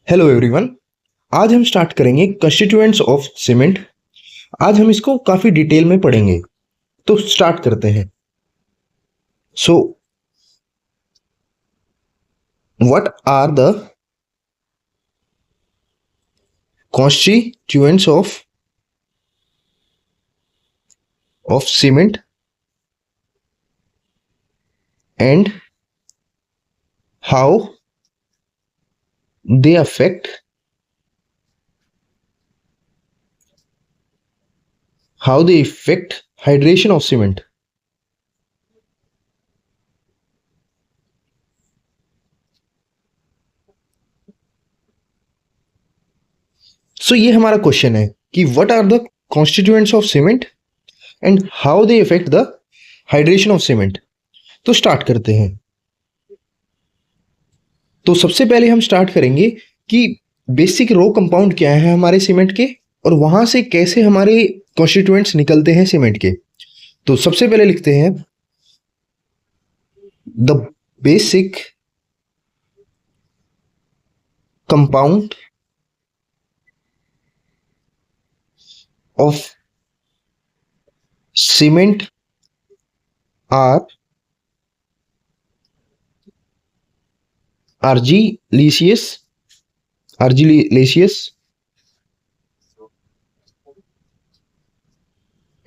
Hello everyone. आज हम start करेंगे कंस्टिट्यूएंट्स ऑफ सीमेंट। आज हम इसको काफ़ी डिटेल में पढ़ेंगे, तो स्टार्ट करते हैं। So what are the constituents of cement and how they affect hydration of cement. So ये हमारा क्वेश्चन है कि what are the constituents of cement and how they affect the hydration of cement. तो start करते हैं। तो सबसे पहले हम स्टार्ट करेंगे कि बेसिक रो कंपाउंड क्या है हमारे सीमेंट के, और वहां से कैसे हमारे कॉन्स्टिट्यूएंट्स निकलते हैं सीमेंट के। तो सबसे पहले लिखते हैं the basic compound of cement are argillaceous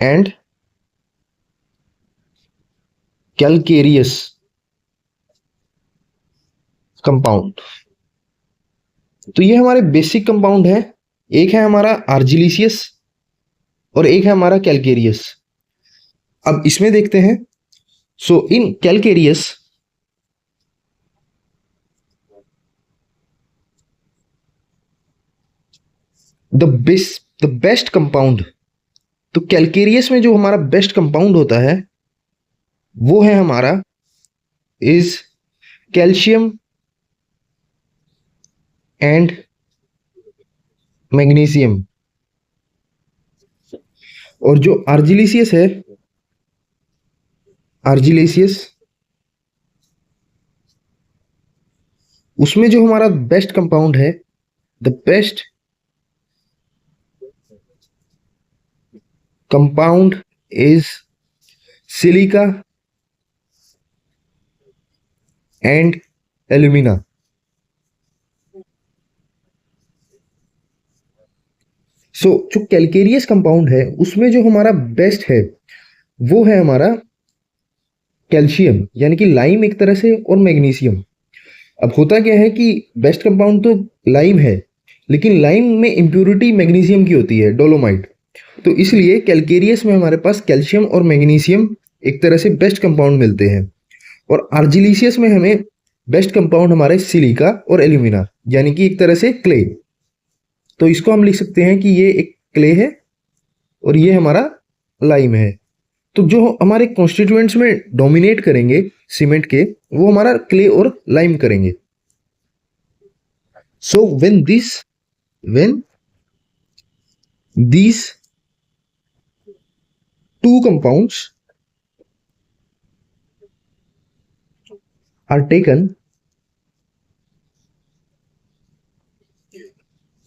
and calcareous compound. तो ये हमारे बेसिक कंपाउंड है। एक है हमारा आर्जिलिशियस और एक है हमारा कैलकेरियस। अब इसमें देखते हैं। सो इन कैलकेरियस द बेस्ट कंपाउंड, तो कैलकेरियस में जो हमारा बेस्ट कंपाउंड होता है वो है हमारा इज कैल्शियम एंड मैग्नीशियम। और जो आर्जिलिशियस है, आर्जिलेशियस, उसमें जो हमारा बेस्ट कंपाउंड है, the best compound is silica and alumina. So जो कैलकेरियस कंपाउंड है उसमें जो हमारा बेस्ट है वो है हमारा कैल्शियम, यानी कि लाइम एक तरह से, और मैग्नीशियम। अब होता क्या है कि बेस्ट कंपाउंड तो लाइम है, लेकिन लाइम में इम्प्योरिटी मैग्नीशियम की होती है, डोलोमाइट। तो इसलिए कैलकेरियस में हमारे पास कैल्शियम और मैग्नीशियम एक तरह से बेस्ट कंपाउंड मिलते हैं। और आर्जिलिशियस में हमें बेस्ट कंपाउंड हमारे सिलिका और एल्यूमिना, यानी कि एक तरह से क्ले। तो इसको हम लिख सकते हैं कि ये एक क्ले है और ये हमारा लाइम है। तो जो हमारे कॉन्स्टिट्यूएंट्स में डोमिनेट करेंगे सीमेंट के, वो हमारा क्ले और लाइम करेंगे। So when these two compounds are taken,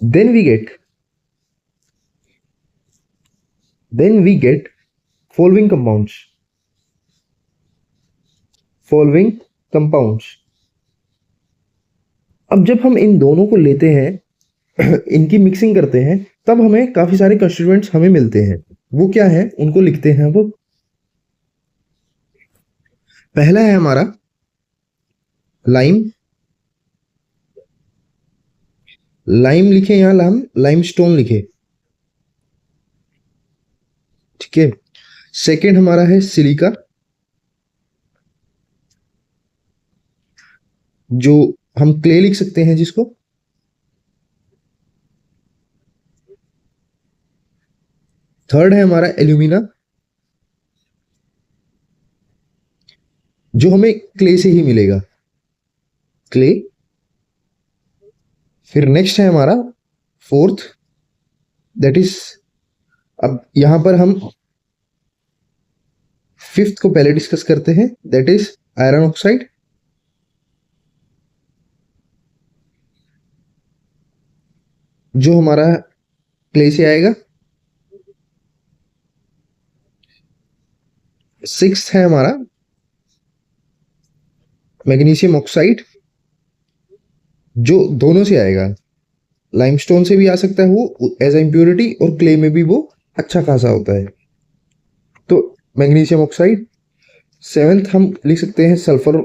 then we get following compounds। अब जब हम इन दोनों को लेते हैं इनकी मिक्सिंग करते हैं, तब हमें काफी सारे कंस्टिट्यूएंट्स हमें मिलते हैं। वो क्या है उनको लिखते हैं। वो पहला है हमारा लाइम। लाइम लिखे, यहां हम लाइमस्टोन लिखे, ठीक है। सेकेंड हमारा है सिलिका, जो हम क्ले लिख सकते हैं जिसको। थर्ड है हमारा एल्यूमिना, जो हमें क्ले से ही मिलेगा, क्ले। फिर नेक्स्ट है हमारा फोर्थ, दैट इज, अब यहां पर हम फिफ्थ को पहले डिस्कस करते हैं, दैट इज आयरन ऑक्साइड। जो हमारा क्ले से आएगा। सिक्स है हमारा मैग्नीशियम ऑक्साइड, जो दोनों से आएगा, लाइमस्टोन से भी आ सकता है वो एज ए इम्प्योरिटी, और क्ले में भी वो अच्छा खासा होता है। तो मैग्नीशियम ऑक्साइड। सेवेंथ हम लिख सकते हैं sulphur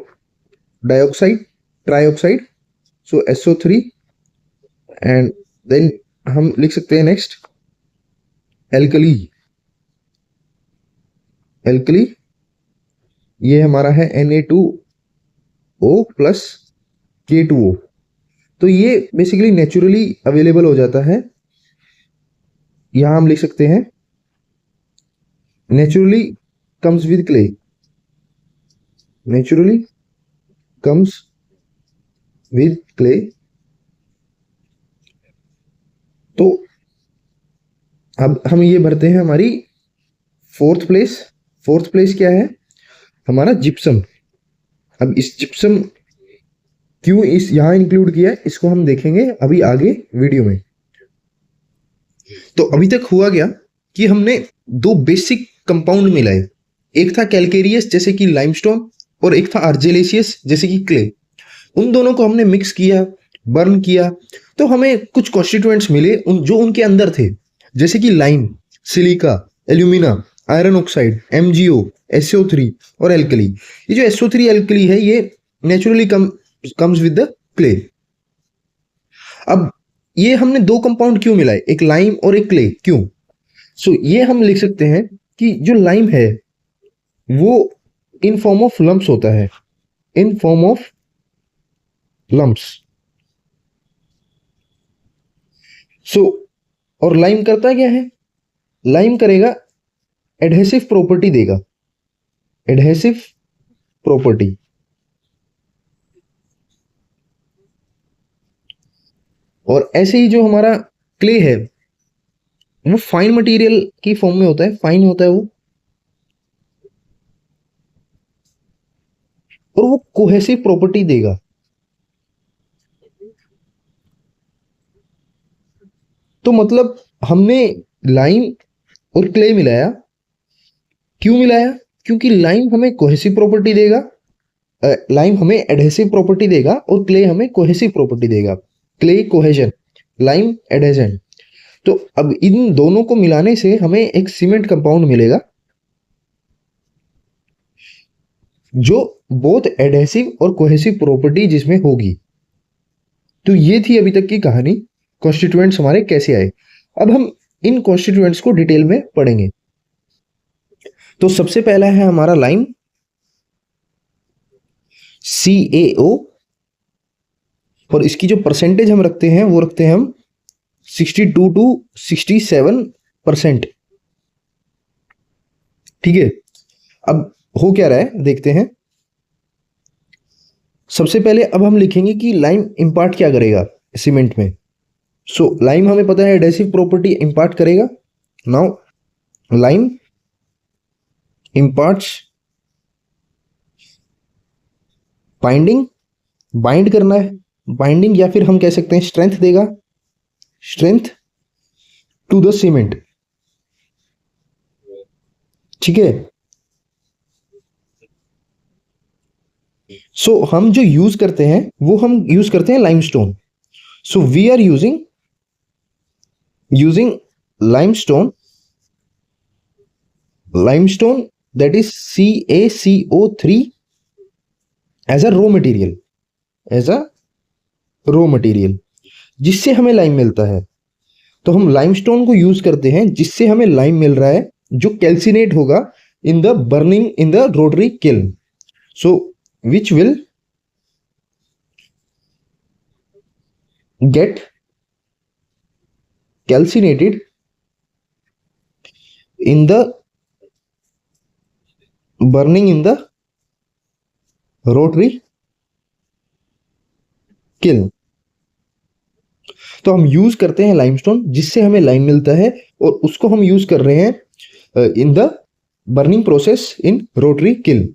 dioxide, trioxide, so SO3। And then हम लिख सकते हैं नेक्स्ट एल्कली। एल्कली ये हमारा है Na2O प्लस K2O। तो ये बेसिकली नेचुरली अवेलेबल हो जाता है। यहां हम लिख सकते हैं naturally comes with clay, naturally comes with clay. तो अब हम ये भरते हैं हमारी फोर्थ प्लेस। फोर्थ प्लेस क्या है हमारा जिप्सम। अब इस जिप्सम क्यों इस यहां इंक्लूड किया है इसको हम देखेंगे अभी आगे वीडियो में। तो अभी तक हुआ क्या कि हमने दो बेसिक कंपाउंड मिलाए, एक था कैलकेरियस जैसे कि लाइमस्टोन, और एक था आर्जिलेशियस जैसे कि क्ले। उन दोनों को हमने मिक्स किया, बर्न किया, तो हमें कुछ कॉन्स्टिट्यूएंट्स मिले जो उनके अंदर थे, जैसे कि lime, silica, alumina, iron oxide, MgO, SO3 और एल्कली। ये जो SO3 एल्कली है ये naturally comes with the clay. अब ये हमने दो कंपाउंड क्यों मिलाए, एक लाइम और एक क्ले, क्यों? सो ये हम लिख सकते हैं कि जो लाइम है वो इन फॉर्म ऑफ लम्प्स होता है, इन फॉर्म ऑफ लम्प्स। सो और लाइम करता क्या है, लाइम करेगा एडहेसिव प्रॉपर्टी देगा, एडहेसिव प्रॉपर्टी। और ऐसे ही जो हमारा क्ले है वो फाइन मटेरियल की फॉर्म में होता है, फाइन होता है वो, और वो कोहेसिव प्रॉपर्टी देगा। तो मतलब हमने लाइम और क्ले मिलाया, क्यों मिलाया? क्योंकि लाइम हमें कोहेसिव प्रॉपर्टी देगा, लाइम हमें एडहेसिव प्रॉपर्टी देगा और क्ले हमें कोहेसिव प्रॉपर्टी देगा। Clay cohesion, lime adhesion. तो अब इन दोनों को मिलाने से हमें एक सीमेंट कंपाउंड मिलेगा जो बोथ एडहेसिव और कोहेसिव प्रॉपर्टी जिसमें होगी। तो ये थी अभी तक की कहानी, कॉन्स्टिट्यूएंट्स हमारे कैसे आए। अब हम इन कॉन्स्टिट्यूएंट्स को डिटेल में पढ़ेंगे। तो सबसे पहला है हमारा लाइम, CaO, और इसकी जो परसेंटेज हम रखते हैं वो रखते हैं हम 62 to 67%। ठीक है, अब हो क्या रहा है देखते हैं। सबसे पहले अब हम लिखेंगे कि लाइम इंपार्ट क्या करेगा सीमेंट में। सो लाइम हमें पता है एडहेसिव प्रॉपर्टी इंपार्ट करेगा। नाउ लाइम इंपार्ट्स बाइंडिंग, बाइंड करना है, बाइंडिंग, या फिर हम कह सकते हैं स्ट्रेंथ देगा, स्ट्रेंथ टू द सीमेंट। ठीक है, सो हम जो यूज करते हैं वो हम यूज करते हैं limestone. So we are using limestone, limestone that is CaCO3 as a raw material, as a raw material, जिससे हमें लाइम मिलता है। तो हम लाइमस्टोन को यूज करते हैं जिससे हमें लाइम मिल रहा है, जो कैल्सिनेट होगा in the burning in the rotary kiln, so which will get calcinated in the burning in the rotary kiln। तो हम यूज करते हैं लाइमस्टोन जिससे हमें लाइम मिलता है, और उसको हम यूज कर रहे हैं in the burning process in rotary kiln.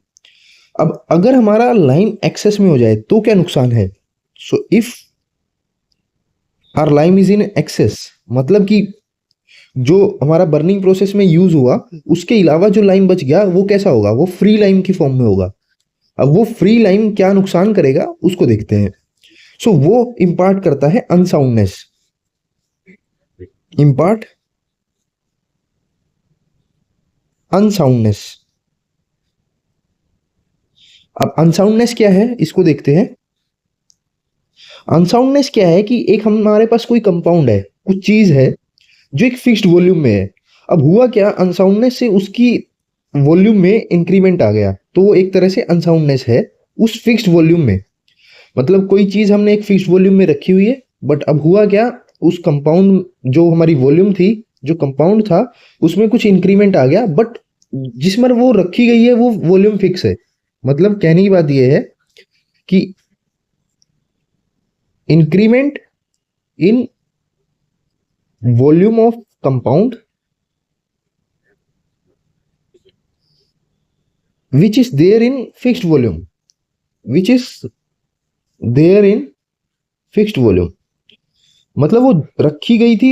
अब अगर हमारा लाइम एक्सेस में हो जाए तो क्या नुकसान है? So if our lime is in excess, मतलब कि जो हमारा बर्निंग प्रोसेस में यूज हुआ उसके अलावा जो लाइम बच गया वो कैसा होगा, वो फ्री लाइम की फॉर्म में होगा। अब वो फ्री लाइम क्या नुकसान करेगा उसको देखते हैं। सो वो इंपार्ट करता है अनसाउंडनेस, इंपार्ट अनसाउंडनेस। अब अनसाउंडनेस क्या है इसको देखते हैं। अनसाउंडनेस क्या है कि एक हमारे पास कोई कंपाउंड है, कुछ चीज है जो एक फिक्स्ड वॉल्यूम में है। अब हुआ क्या, अनसाउंडनेस से उसकी वॉल्यूम में इंक्रीमेंट आ गया, तो वो एक तरह से अनसाउंडनेस है उस फिक्स्ड वॉल्यूम में। मतलब कोई चीज हमने एक फिक्स्ड वॉल्यूम में रखी हुई है, बट अब हुआ क्या, उस कंपाउंड जो हमारी वॉल्यूम थी, जो कंपाउंड था, उसमें कुछ इंक्रीमेंट आ गया, बट जिसमें वो रखी गई है वो वॉल्यूम फिक्स है। मतलब कहने की बात यह है कि increment in volume of compound which is there in fixed volume, which is there in fixed volume। मतलब वो रखी गई थी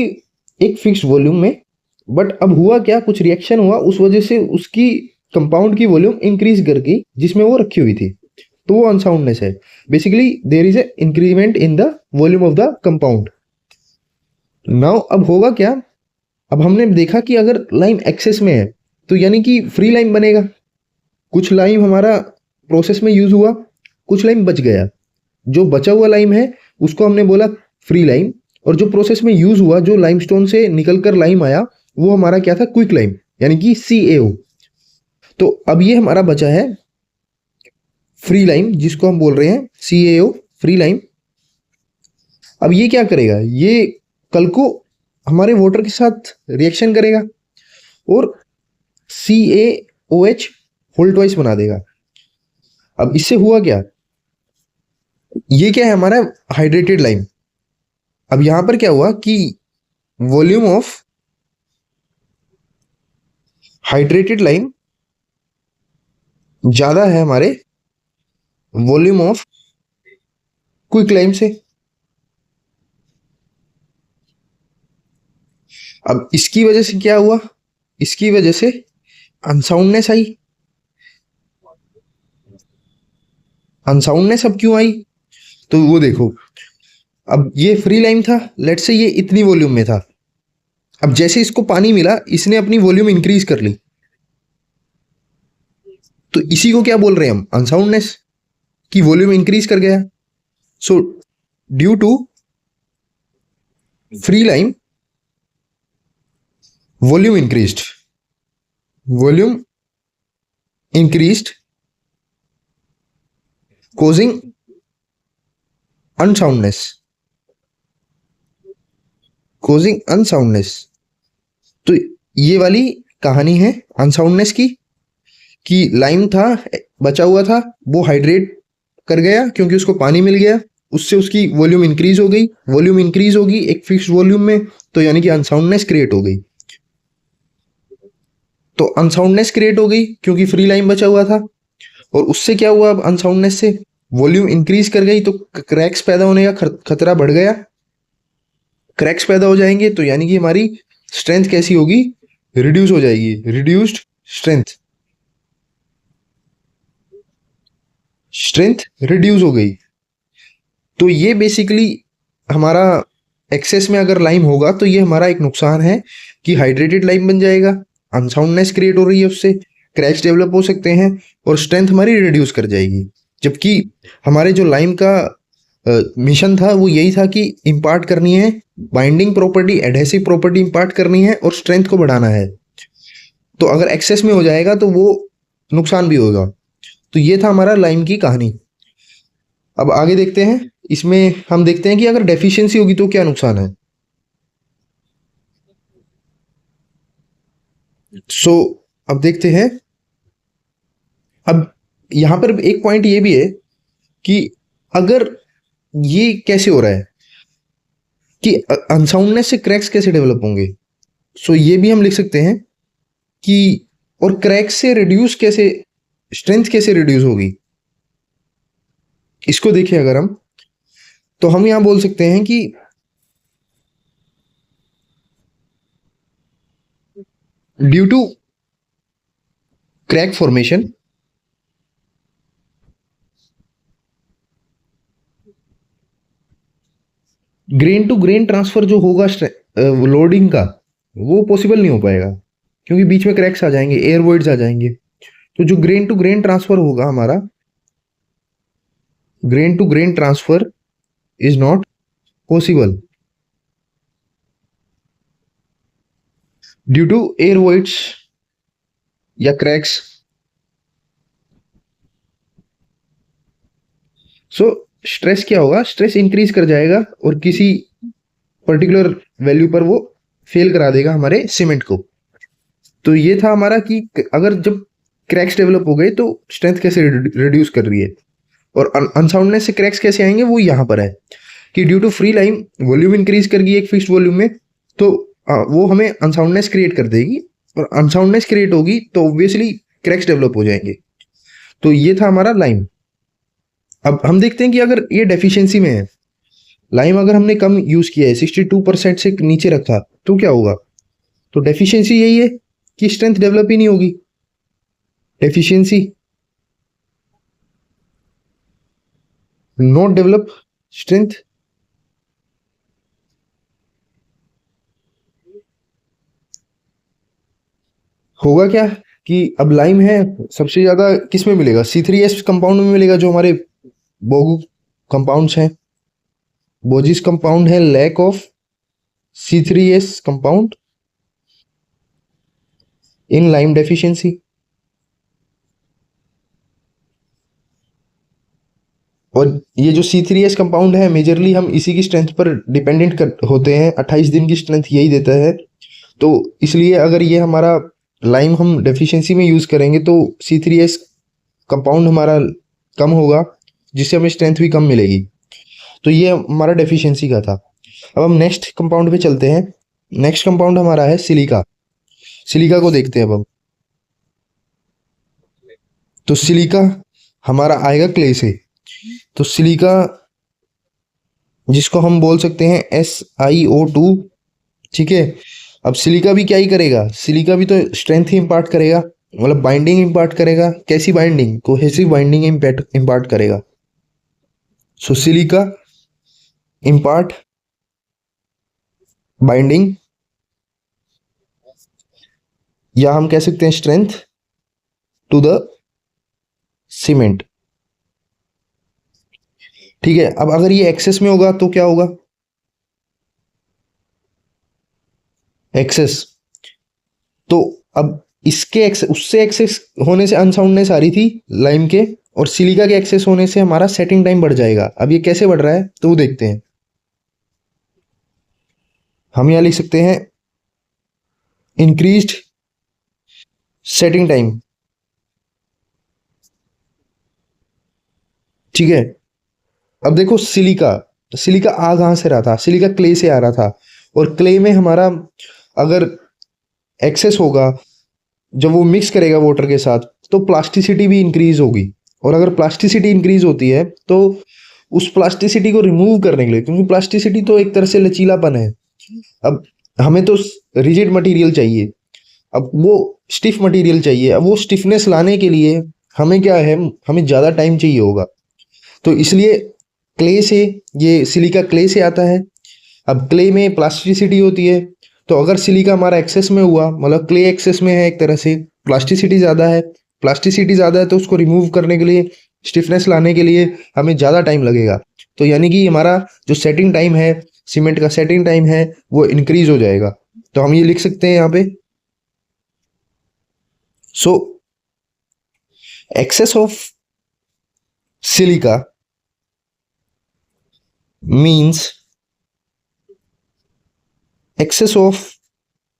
एक फिक्स्ड वॉल्यूम में, बट अब हुआ क्या, कुछ रिएक्शन हुआ उस वजह से उसकी कंपाउंड की वॉल्यूम इंक्रीज कर गई जिसमें वो रखी हुई थी, तो वो अनसाउंडनेस है। Basically there is a increment in the volume of the compound. Now अब होगा क्या, अब हमने देखा कि अगर लाइम एक्सेस में है तो यानी कि फ्री लाइम बनेगा। कुछ लाइम हमारा प्रोसेस में यूज हुआ, कुछ लाइम बच गया। जो बचा हुआ लाइम है उसको हमने बोला फ्री लाइम, और जो प्रोसेस में यूज हुआ, जो लाइमस्टोन से निकलकर लाइम आया, वो हमारा क्या था, क्विक लाइम, यानी कि CaO। तो अब ये हमारा बचा है फ्री लाइम, जिसको हम बोल रहे हैं CaO, फ्री लाइम। अब ये क्या करेगा, ये कल को हमारे वाटर के साथ रिएक्शन करेगा और CaOH होल ट्वाइस बना देगा। अब इससे हुआ क्या, ये क्या है हमारा हाइड्रेटेड लाइम। अब यहां पर क्या हुआ कि वॉल्यूम ऑफ हाइड्रेटेड लाइम ज्यादा है हमारे वॉल्यूम ऑफ क्विक लाइम से। अब इसकी वजह से क्या हुआ, इसकी वजह से अनसाउंडनेस आई। अनसाउंडनेस अब क्यों आई, तो वो देखो, अब ये फ्री लाइम था, लेट से ये इतनी वॉल्यूम में था। अब जैसे इसको पानी मिला, इसने अपनी वॉल्यूम इंक्रीज कर ली, तो इसी को क्या बोल रहे हैं हम, अनसाउंडनेस, की वॉल्यूम इंक्रीज कर गया। So due to free lime volume increased, volume increased causing unsoundness, causing unsoundness. तो ये वाली कहानी है अनसाउंडनेस की, कि लाइम था, बचा हुआ था, वो हाइड्रेट कर गया क्योंकि उसको पानी मिल गया, उससे उसकी वॉल्यूम इंक्रीज हो गई, वॉल्यूम इंक्रीज होगी एक फिक्स वॉल्यूम में, तो यानी कि अनसाउंडनेस क्रिएट हो गई। तो अनसाउंडनेस क्रिएट हो गई क्योंकि फ्री लाइम बचा हुआ था, और उससे क्या हुआ, अब अनसाउंडनेस से वॉल्यूम इंक्रीज कर गई तो क्रैक्स पैदा होने का खतरा बढ़ गया। क्रैक्स पैदा हो जाएंगे तो यानी कि हमारी स्ट्रेंथ कैसी होगी, रिड्यूस हो जाएगी, रिड्यूस्ड स्ट्रेंथ, स्ट्रेंथ रिड्यूस हो गई। तो ये बेसिकली हमारा एक्सेस में अगर लाइम होगा तो ये हमारा एक नुकसान है कि हाइड्रेटेड लाइम बन जाएगा, अनसाउंडनेस क्रिएट हो रही है उससे, क्रैक्स डेवलप हो सकते हैं और स्ट्रेंथ हमारी रिड्यूस कर जाएगी। जबकि हमारे जो लाइम का मिशन था वो यही था कि इंपार्ट करनी है बाइंडिंग प्रॉपर्टी, एडहेसिव प्रॉपर्टी इंपार्ट करनी है और स्ट्रेंथ को बढ़ाना है। तो अगर एक्सेस में हो जाएगा तो वो नुकसान भी होगा। तो ये था हमारा लाइम की कहानी। अब आगे देखते हैं, इसमें हम देखते हैं कि अगर डेफिशिएंसी होगी तो क्या नुकसान है। सो अब देखते हैं। अब यहां पर एक पॉइंट ये भी है कि अगर ये कैसे हो रहा है कि अनसाउंडनेस से क्रैक्स कैसे डेवलप होंगे। सो ये भी हम लिख सकते हैं कि और क्रैक्स से रिड्यूस कैसे, स्ट्रेंथ कैसे रिड्यूस होगी। इसको देखिए अगर हम, तो हम यहां बोल सकते हैं कि due to crack formation, grain to grain transfer जो होगा लोडिंग का, वो पॉसिबल नहीं हो पाएगा, क्योंकि बीच में क्रैक्स आ जाएंगे, एयर वॉइड्स आ जाएंगे। तो जो ग्रेन टू ग्रेन ट्रांसफर होगा हमारा, grain to grain transfer is not possible due to air voids या क्रैक्स। सो स्ट्रेस क्या होगा, स्ट्रेस इंक्रीज कर जाएगा और किसी पर्टिकुलर वैल्यू पर वो फेल करा देगा हमारे सीमेंट को। तो ये था हमारा कि अगर जब क्रैक्स डेवलप हो गए तो स्ट्रेंथ कैसे रिड्यूस कर रही है, और अनसाउंडनेस से क्रैक्स कैसे आएंगे, वो यहाँ पर है कि due to free lime volume increase कर गई एक फिक्स्ड वॉल्यूम में, तो वो हमें अनसाउंडनेस क्रिएट कर देगी, और अनसाउंडनेस क्रिएट होगी तो ऑब्वियसली क्रैक्स डेवलप हो जाएंगे। तो ये था हमारा लाइम। अब हम देखते हैं कि अगर ये डेफिशिएंसी में है, लाइम अगर हमने कम यूज किया है, 62% से नीचे रखा, तो क्या होगा। तो डेफिशिएंसी यही है कि स्ट्रेंथ डेवलप ही नहीं होगी। Deficiency not develop strength. होगा क्या कि अब लाइम है, सबसे ज्यादा किस में मिलेगा, C3S कंपाउंड में मिलेगा, जो हमारे बोगू कंपाउंड्स हैं। बोजिस कंपाउंड है lack of C3S compound in lime deficiency. और ये जो C3S कंपाउंड है, मेजरली हम इसी की स्ट्रेंथ पर डिपेंडेंट कर होते हैं, 28 दिन की स्ट्रेंथ यही देता है। तो इसलिए अगर ये हमारा लाइम हम डेफिशिएंसी में यूज करेंगे तो C3S कंपाउंड हमारा कम होगा, जिससे हमें स्ट्रेंथ भी कम मिलेगी। तो ये हमारा डेफिशिएंसी का था। अब हम नेक्स्ट कंपाउंड पे चलते हैं। नेक्स्ट कंपाउंड हमारा है सिलिका। सिलिका को देखते हैं अब हम। तो सिलिका हमारा आएगा क्ले से। तो सिलिका, जिसको हम बोल सकते हैं SiO2, ठीक है। अब सिलिका भी क्या ही करेगा, सिलिका भी तो स्ट्रेंथ ही इम्पार्ट करेगा, मतलब बाइंडिंग इम्पार्ट करेगा। कैसी बाइंडिंग, कोहेसिव बाइंडिंग इम्पार्ट करेगा। सो सिलिका इम्पार्ट बाइंडिंग, या हम कह सकते हैं स्ट्रेंथ टू द सीमेंट। ठीक है, अब अगर ये एक्सेस में होगा तो क्या होगा, एक्सेस। तो अब इसके उससे एक्सेस होने से अनसाउंडनेस आ रही थी लाइम के, और सिलिका के एक्सेस होने से हमारा सेटिंग टाइम बढ़ जाएगा। अब ये कैसे बढ़ रहा है तो वो देखते हैं। हम यहाँ लिख सकते हैं इंक्रीज्ड सेटिंग टाइम, ठीक है। अब देखो सिलिका, सिलिका आ कहाँ से रहा था, सिलिका क्ले से आ रहा था, और क्ले में हमारा अगर एक्सेस होगा, जब वो मिक्स करेगा वाटर के साथ, तो प्लास्टिसिटी भी इंक्रीज होगी। और अगर प्लास्टिसिटी इंक्रीज होती है तो उस प्लास्टिसिटी को रिमूव करने के लिए, क्योंकि प्लास्टिसिटी तो एक तरह से लचीलापन है, अब हमें तो रिजिड मटेरियल चाहिए, अब वो स्टिफ मटेरियल चाहिए। अब वो स्टिफनेस लाने के लिए हमें क्या है, हमें ज़्यादा टाइम चाहिए होगा। तो इसलिए क्ले से, ये सिलिका क्ले से आता है। अब क्ले में प्लास्टिसिटी होती है, तो अगर सिलिका हमारा एक्सेस में हुआ, मतलब क्ले एक्सेस में है एक तरह से, प्लास्टिसिटी ज़्यादा है, प्लास्टिसिटी ज़्यादा है, तो उसको रिमूव करने के लिए, स्टिफनेस लाने के लिए हमें ज़्यादा टाइम लगेगा। तो यानी कि हमारा जो सेटिंग टाइम है, सीमेंट का सेटिंग टाइम है, वो इंक्रीज हो जाएगा। तो हम ये लिख सकते हैं यहाँ पे, so excess of silica means excess of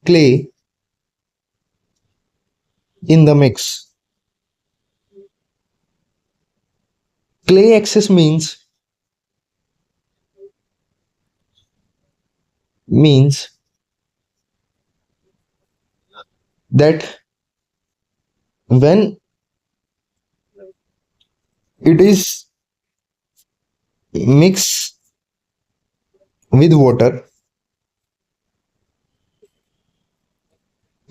clay in the mix. Clay excess means that when it is mixed with water,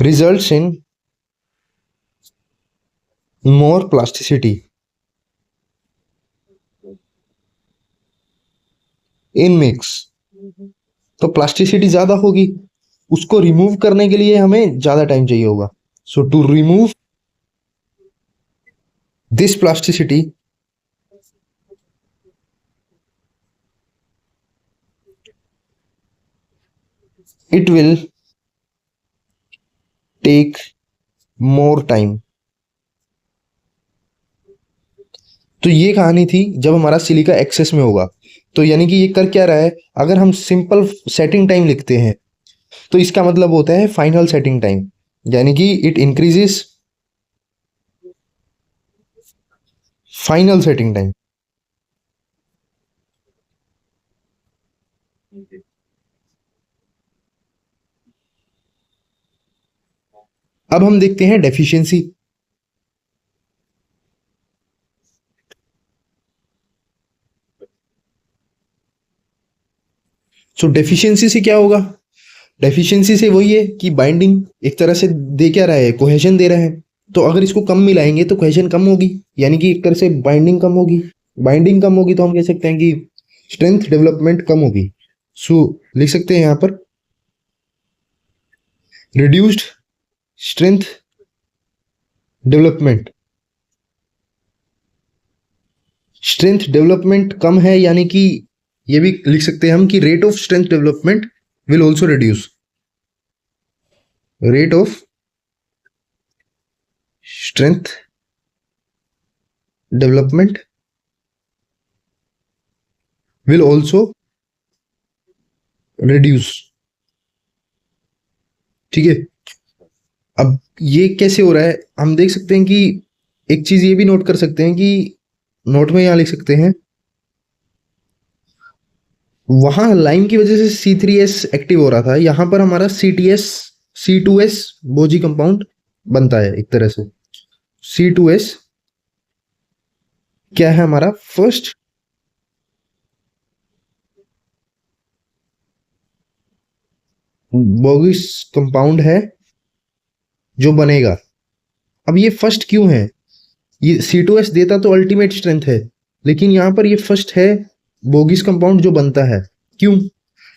results in more plasticity in mix। तो प्लास्टिसिटी ज्यादा होगी, उसको रिमूव करने के लिए हमें ज्यादा टाइम चाहिए होगा। So to remove this plasticity it will take more time. तो ये कहानी थी जब हमारा सिलिका एक्सेस में होगा। तो यानी कि ये कर क्या रहा है, अगर हम सिंपल सेटिंग टाइम लिखते हैं तो इसका मतलब होता है फाइनल सेटिंग टाइम, यानी कि it increases final setting time. अब हम देखते हैं डेफिशिएंसी। सो डेफिशिएंसी से क्या होगा, डेफिशिएंसी से वही है कि बाइंडिंग एक तरह से दे क्या रहा है, कोहेशन दे रहा है। तो अगर इसको कम मिलाएंगे तो कोहेशन कम होगी, यानी कि एक तरह से बाइंडिंग कम होगी। बाइंडिंग कम होगी तो हम कह सकते हैं कि स्ट्रेंथ डेवलपमेंट कम होगी। सो लिख सकते हैं यहां पर reduced strength development. Strength development कम है, यानी कि ये भी लिख सकते हैं हम कि rate of strength development will also reduce. Rate of strength development will also reduce. ठीक है, अब ये कैसे हो रहा है हम देख सकते हैं कि एक चीज ये भी नोट कर सकते हैं कि नोट में यहां लिख सकते हैं, वहां लाइम की वजह से C3S एक्टिव हो रहा था, यहां पर हमारा CTS C2S बोजी कंपाउंड बनता है एक तरह से। C2S क्या है हमारा फर्स्ट बोगिस कंपाउंड है जो बनेगा। अब ये फर्स्ट क्यों है, ये C2S देता तो अल्टीमेट स्ट्रेंथ है, लेकिन यहां पर ये फर्स्ट है बोगिस कंपाउंड जो बनता है। क्यों,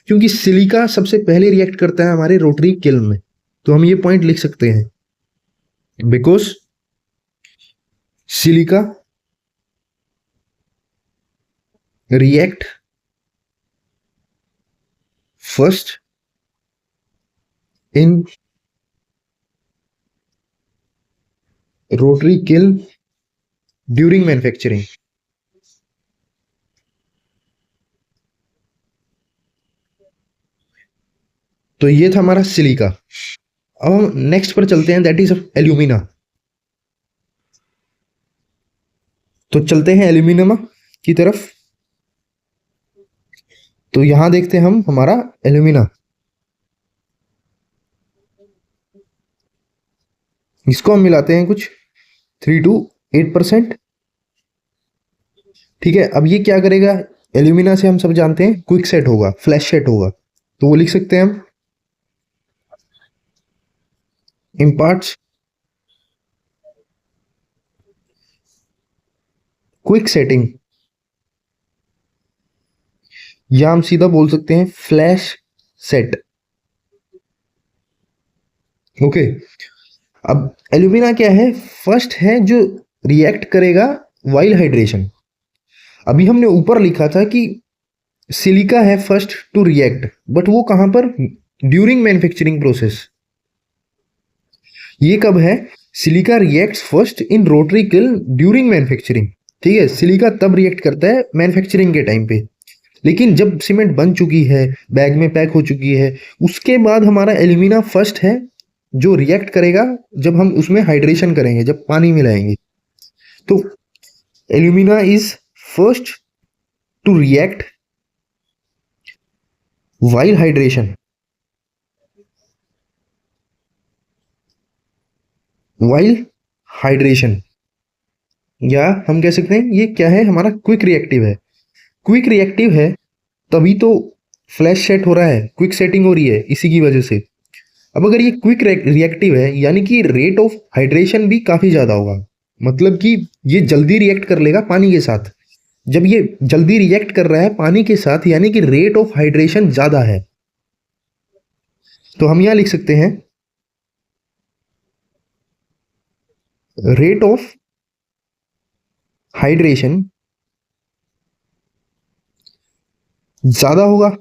क्योंकि सिलिका सबसे पहले रिएक्ट करता है हमारे रोटरी किल्न में। तो हम ये पॉइंट लिख सकते हैं, because silica react first in rotary kiln during manufacturing. तो ये था हमारा सिलिका। अब हम नेक्स्ट पर चलते हैं, दैट इज एल्यूमिना। तो चलते हैं एल्यूमिनियम की तरफ। तो यहां देखते हैं हम हमारा एल्यूमिना, इसको हम मिलाते हैं कुछ 3 to 8%। ठीक है, अब ये क्या करेगा, एल्यूमिना से हम सब जानते हैं क्विक सेट होगा, फ्लैश सेट होगा। तो वो लिख सकते हैं हम इम्पार्ट्स क्विक सेटिंग, या हम सीधा बोल सकते हैं फ्लैश सेट। ओके, अब एल्यूमिना क्या है, फर्स्ट है जो रिएक्ट करेगा वाइल हाइड्रेशन। अभी हमने ऊपर लिखा था कि सिलिका है फर्स्ट टू रिएक्ट, बट वो कहां पर, ड्यूरिंग मैन्युफैक्चरिंग प्रोसेस। ये कब है, silica reacts first in rotary kiln during manufacturing. ठीक है, सिलिका तब रिएक्ट करता है मैन्युफैक्चरिंग के टाइम पे, लेकिन जब सीमेंट बन चुकी है, बैग में पैक हो चुकी है, उसके बाद हमारा एल्यूमिना फर्स्ट है जो रिएक्ट करेगा जब हम उसमें हाइड्रेशन करेंगे, जब पानी मिलाएंगे। तो alumina is first to react while hydration, while hydration, या हम कह सकते हैं ये क्या है, हमारा क्विक रिएक्टिव है। क्विक रिएक्टिव है तभी तो फ्लैश सेट हो रहा है, क्विक सेटिंग हो रही है इसी की वजह से। अब अगर ये क्विक रिएक्टिव है यानी कि रेट ऑफ हाइड्रेशन भी काफी ज्यादा होगा, मतलब कि ये जल्दी रिएक्ट कर लेगा पानी के साथ। जब ये जल्दी रिएक्ट कर रहा है पानी के साथ यानी कि रेट ऑफ हाइड्रेशन ज्यादा है। तो हम यहां लिख सकते हैं रेट ऑफ हाइड्रेशन ज्यादा होगा,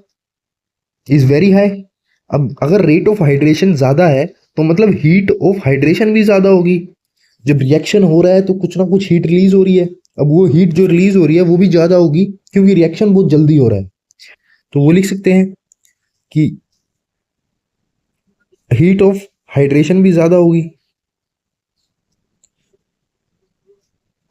इज वेरी हाई। अब अगर रेट ऑफ हाइड्रेशन ज्यादा है तो मतलब हीट ऑफ हाइड्रेशन भी ज्यादा होगी। जब रिएक्शन हो रहा है तो कुछ ना कुछ हीट रिलीज हो रही है, अब वो हीट जो रिलीज हो रही है वो भी ज्यादा होगी क्योंकि रिएक्शन बहुत जल्दी हो रहा है। तो वो लिख सकते हैं कि हीट ऑफ हाइड्रेशन भी ज्यादा होगी।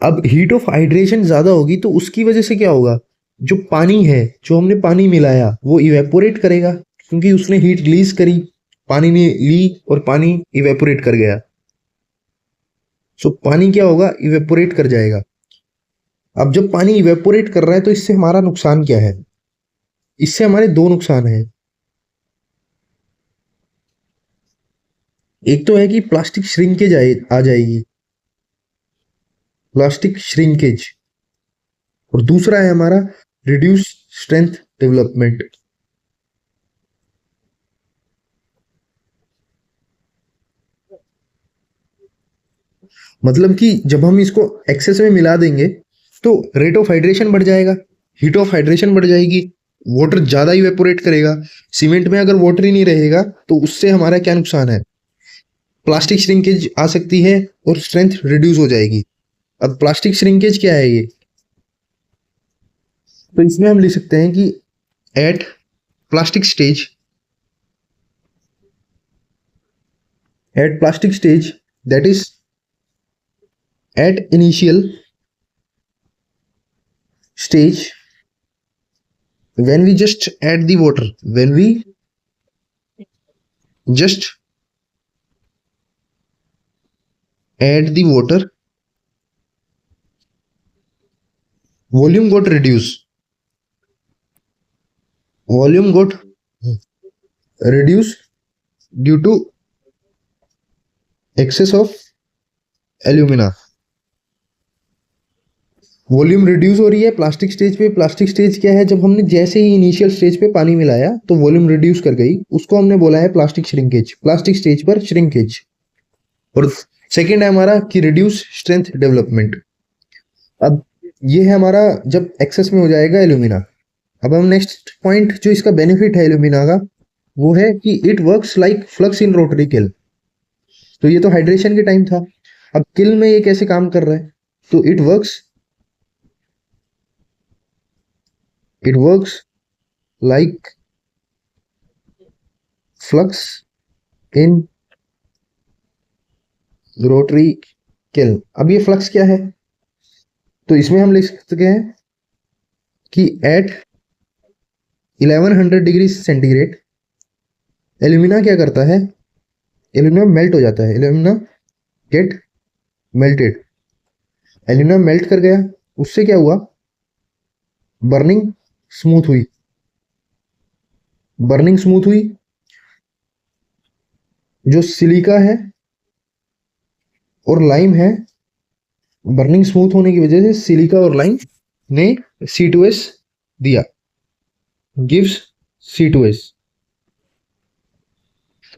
अब हीट ऑफ हाइड्रेशन ज्यादा होगी तो उसकी वजह से क्या होगा, जो पानी है, जो हमने पानी मिलाया वो इवेपोरेट करेगा क्योंकि उसने हीट रिलीज करी, पानी ने ली और पानी इवेपोरेट कर गया। सो पानी क्या होगा, इवेपोरेट कर जाएगा। अब जब पानी इवेपोरेट कर रहा है तो इससे हमारा नुकसान क्या है, इससे हमारे दो नुकसान है। एक तो है कि प्लास्टिक श्रिंकेज आ जाएगी, प्लास्टिक श्रिंकेज, और दूसरा है हमारा रिड्यूस स्ट्रेंथ डेवलपमेंट। मतलब कि जब हम इसको एक्सेस में मिला देंगे तो रेट ऑफ हाइड्रेशन बढ़ जाएगा, हीट ऑफ हाइड्रेशन बढ़ जाएगी, वाटर ज्यादा इवेपोरेट करेगा। सीमेंट में अगर वाटर ही नहीं रहेगा तो उससे हमारा क्या नुकसान है, प्लास्टिक श्रिंकेज आ सकती है और स्ट्रेंथ रिड्यूस हो जाएगी। अब प्लास्टिक श्रिंकेज क्या है ये, तो इसमें हम लिख सकते हैं कि at plastic stage, at plastic stage that is at initial stage when we just add the water, when we just add the water, volume got reduced, volume got reduced due to excess of alumina। Volume reduce हो रही है plastic stage पे। Plastic stage क्या है, जब हमने जैसे ही initial stage पे पानी मिलाया तो वॉल्यूम रिड्यूस कर गई, उसको हमने बोला है प्लास्टिक श्रिंकेज, प्लास्टिक स्टेज पर श्रिंकेज। और सेकेंड है हमारा कि रिड्यूस स्ट्रेंथ डेवलपमेंट। अब ये है हमारा जब एक्सेस में हो जाएगा एल्यूमिना। अब हम नेक्स्ट पॉइंट जो इसका बेनिफिट है एल्यूमिना का वो है कि it works like flux in rotary kiln. तो ये तो हाइड्रेशन के टाइम था, अब किल में ये कैसे काम कर रहा है, तो it works like flux in rotary kiln। अब ये फ्लक्स क्या है, तो इसमें हम लिख सकते हैं कि एट 1100 डिग्री सेंटीग्रेड एल्यूमिना क्या करता है, एल्यूमिना मेल्ट हो जाता है, alumina get melted. Alumina melt कर गया, उससे क्या हुआ, बर्निंग स्मूथ हुई, बर्निंग स्मूथ हुई। जो सिलिका है और लाइम है, बर्निंग स्मूथ होने की वजह से सिलिका और लाइम ने C2S दिया, गिव्स C2S।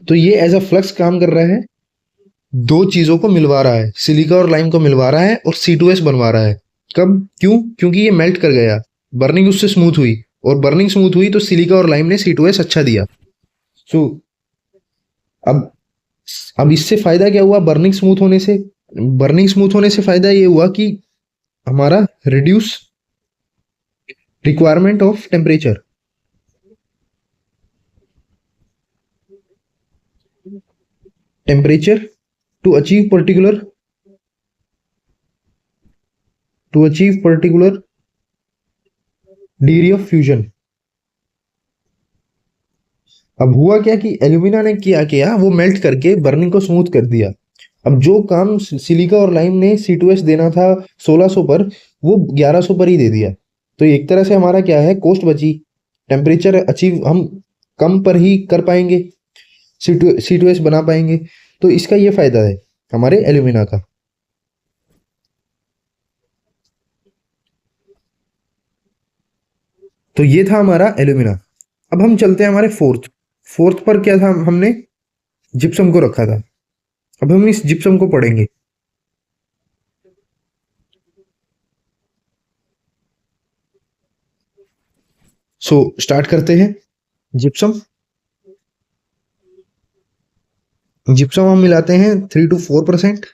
तो ये एज अ फ्लक्स काम कर रहा है, दो चीजों को मिलवा रहा है, सिलिका और लाइम को मिलवा रहा है और C2S बनवा रहा है। कब, क्यों, क्योंकि ये मेल्ट कर गया, बर्निंग उससे स्मूथ हुई, और बर्निंग स्मूथ हुई तो सिलिका और लाइम ने C2S अच्छा दिया। सो अब इससे फायदा क्या हुआ, बर्निंग स्मूथ होने से, बर्निंग स्मूथ होने से फायदा ये हुआ कि हमारा reduce requirement of temperature, temperature to achieve particular degree of fusion. अब हुआ क्या कि एल्यूमिना ने किया वो मेल्ट करके बर्निंग को स्मूथ कर दिया। अब जो काम सिलिका और लाइम ने C2S देना था 1600 पर, वो 1100 पर ही दे दिया। तो एक तरह से हमारा क्या है, कॉस्ट बची, टेम्परेचर अचीव हम कम पर ही कर पाएंगे। C2S बना पाएंगे। तो इसका ये फायदा है हमारे एल्यूमिना का। तो ये था हमारा एल्यूमिना। अब हम चलते हैं हमारे फोर्थ पर क्या था, हमने जिप्सम को रखा था। अब हम इस जिप्सम को पढ़ेंगे। सो स्टार्ट करते हैं। जिप्सम जिप्सम हम मिलाते हैं 3 to 4%।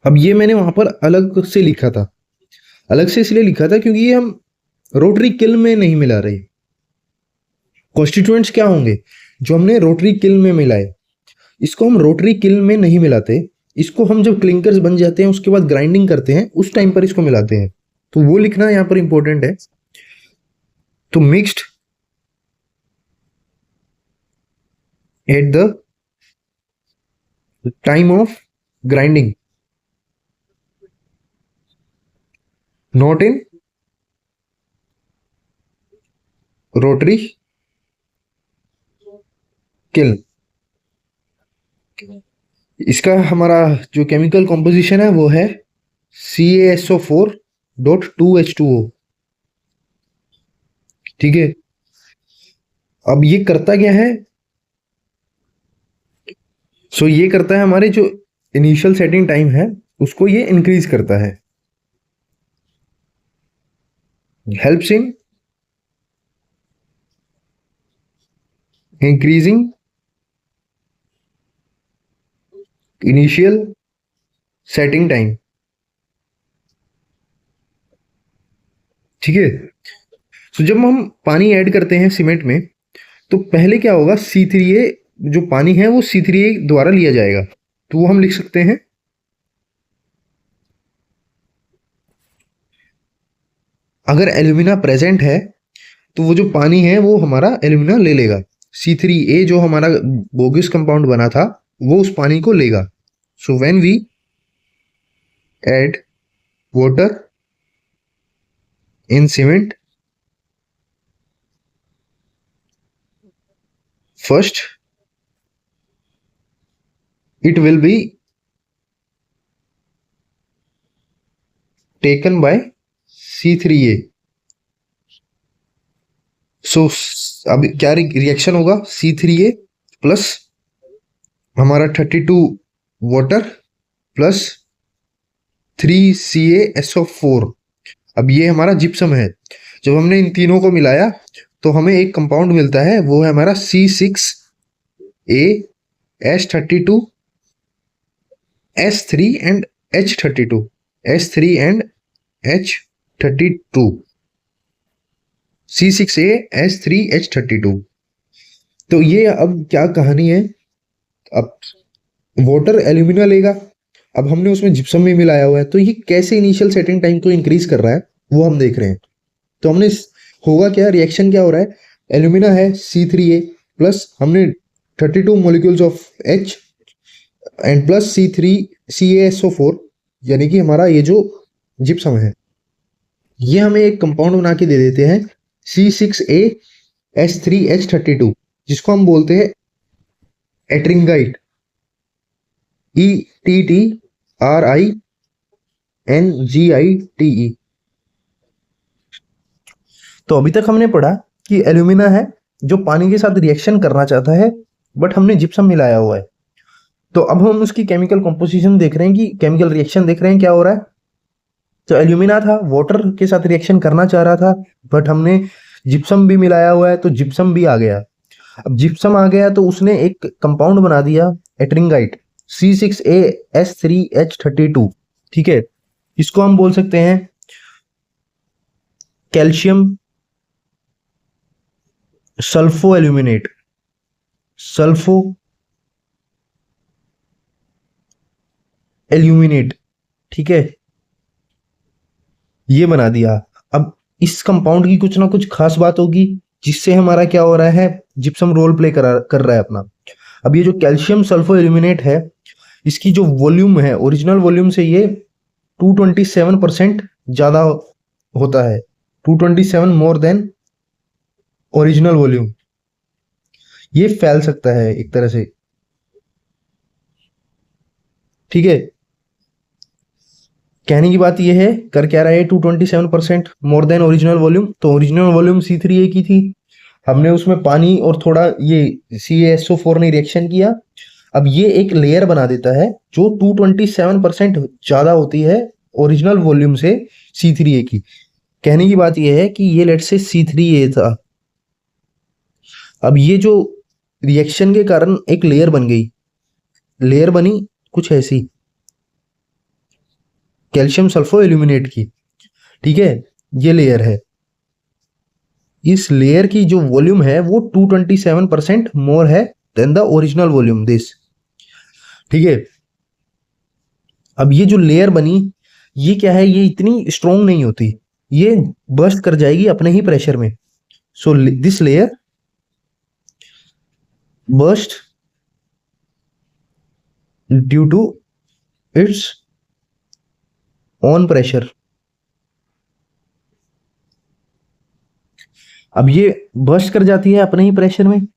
अब ये मैंने वहां पर अलग से लिखा था, अलग से इसलिए लिखा था क्योंकि ये हम रोटरी किल में नहीं मिला रहे। कॉन्स्टिट्यूएंट्स क्या होंगे जो हमने रोटरी किल में मिलाए, इसको हम रोटरी किल में नहीं मिलाते। इसको हम जब क्लिंकर्स बन जाते हैं उसके बाद ग्राइंडिंग करते हैं उस टाइम पर इसको मिलाते हैं। तो वो लिखना यहाँ पर इंपॉर्टेंट है। तो mixed at the time of grinding, not in rotary kiln. इसका हमारा जो केमिकल कॉम्पोजिशन है वो है CaSO4.2H2O। ठीक है। अब ये करता क्या है, सो ये करता है हमारे जो इनिशियल सेटिंग टाइम है उसको ये इंक्रीज करता है। Helps in increasing initial setting time. ठीक है। सो जब हम पानी ऐड करते हैं सीमेंट में तो पहले क्या होगा, C3A जो पानी है वो C3A द्वारा लिया जाएगा। तो वो हम लिख सकते हैं, अगर एल्यूमिना प्रेजेंट है तो वो जो पानी है वो हमारा एल्यूमिना ले लेगा। C3A जो हमारा बोगिस कंपाउंड बना था वो उस पानी को लेगा। So when we add water in cement, first it will be taken by C3A। So अब क्या रिएक्शन होगा, C3A प्लस हमारा 32 वाटर प्लस 3CaSO4। अब ये हमारा जिप्सम है। जब हमने इन तीनों को मिलाया तो हमें एक कंपाउंड मिलता है, वो है हमारा C6A S32S3 and H32 S3 and H32 C6A S3H32। तो ये अब क्या कहानी है, अब वाटर एल्यूमिना लेगा, अब हमने उसमें जिप्सम भी मिलाया हुआ है, तो ये कैसे इनिशियल सेटिंग टाइम को इंक्रीज कर रहा है वो हम देख रहे हैं। तो हमने होगा क्या, रिएक्शन क्या हो रहा है, एल्यूमिना है C3A प्लस हमने 32 molecules of H and plus CaSO4 यानी कि हमारा ये जो जिप्सम है ये हमें एक कंपाउंड बना के दे देते हैं C6AS3H32 जिसको हम बोलते हैं एट्रिंगाइट, ETTRINGITE। तो अभी तक हमने पढ़ा कि एल्यूमिना है जो पानी के साथ रिएक्शन करना चाहता है बट हमने जिप्सम मिलाया हुआ है। तो अब हम उसकी केमिकल कंपोजिशन देख रहे हैं कि केमिकल रिएक्शन देख रहे हैं क्या हो रहा है। तो एल्यूमिना था, वाटर के साथ रिएक्शन करना चाह रहा था बट हमने जिप्सम भी मिलाया हुआ है तो जिप्सम भी आ गया। अब जिप्सम आ गया तो उसने एक कंपाउंड बना दिया एट्रिंगाइट C6AS3H32। ठीक है, इसको हम बोल सकते हैं calcium sulpho aluminate, sulpho aluminate. ठीक है, ये बना दिया। अब इस कंपाउंड की कुछ ना कुछ खास बात होगी जिससे हमारा क्या हो रहा है, जिप्सम रोल प्ले कर रहा है अपना। अब ये जो कैल्शियम सल्फो एल्यूमिनेट है इसकी जो वॉल्यूम है ओरिजिनल वॉल्यूम से ये 227% ज्यादा होता है। 227 मोर देन ओरिजिनल वॉल्यूम, ये फैल सकता है एक तरह से। ठीक है, कहने की बात ये है, कर क्या रहा है 227% मोर देन ओरिजिनल वॉल्यूम। तो ओरिजिनल वॉल्यूम C3A की थी, हमने उसमें पानी और थोड़ा ये CaSO4 ने रिएक्शन किया। अब ये एक लेयर बना देता है जो 227% ज्यादा होती है ओरिजिनल वॉल्यूम से C3A की। कहने की बात यह है कि ये लेट से C3A था। अब ये जो रिएक्शन के कारण एक लेयर बन गई, लेयर बनी कुछ ऐसी, कैल्शियम सल्फो एल्यूमिनेट की। ठीक है, ये लेयर है। इस लेयर की जो वॉल्यूम है वो 227% मोर है than the original volume this. ठीक है, अब ये जो लेयर बनी, ये क्या है, ये इतनी स्ट्रोंग नहीं होती, ये बर्स्ट कर जाएगी अपने ही प्रेशर में। So this layer burst due to its own pressure. अब ये बर्स्ट कर जाती है अपने ही प्रेशर में।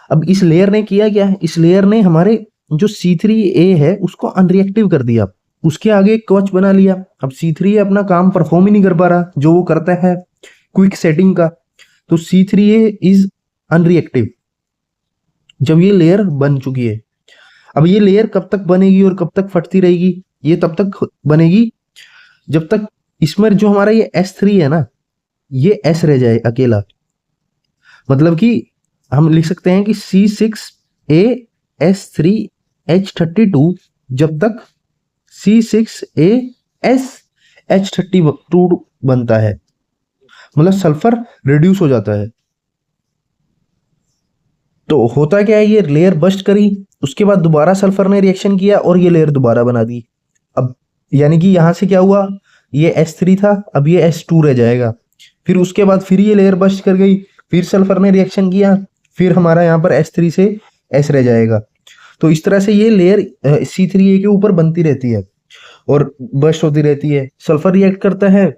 अब इस लेयर ने किया क्या, इस लेयर ने हमारे जो C3A है उसको अनरिएक्टिव कर दिया, उसके आगे एक कवच बना लिया। अब C3A अपना काम परफॉर्म ही नहीं कर पा रहा जो वो करता है क्विक सेटिंग का। तो C3A इज अनरिएक्टिव जब ये लेयर बन चुकी है। अब ये लेयर कब तक बनेगी और कब तक फटती रहेगी, ये तब तक बनेगी जब तक इसमें जो हमारा ये S3 है ना, ये S रह जाए अकेला। मतलब कि हम लिख सकते हैं कि C6AS3H32 जब तक C6ASH32 बनता है, मतलब सल्फर रिड्यूस हो जाता है। तो होता क्या है, ये लेयर बस्ट करी, उसके बाद दोबारा सल्फर ने रिएक्शन किया और ये लेयर दोबारा बना दी। अब यानी कि यहां से क्या हुआ, ये S3 था, अब ये S2 रह जाएगा। फिर उसके बाद फिर ये लेयर बस्ट कर गई, फिर सल्फर ने रिएक्शन किया, फिर हमारा यहाँ पर S3 से S रह जाएगा। तो इस तरह से ये लेयर C3A के ऊपर बनती रहती है और बस्ट होती रहती है। सल्फर रिएक्ट करता है,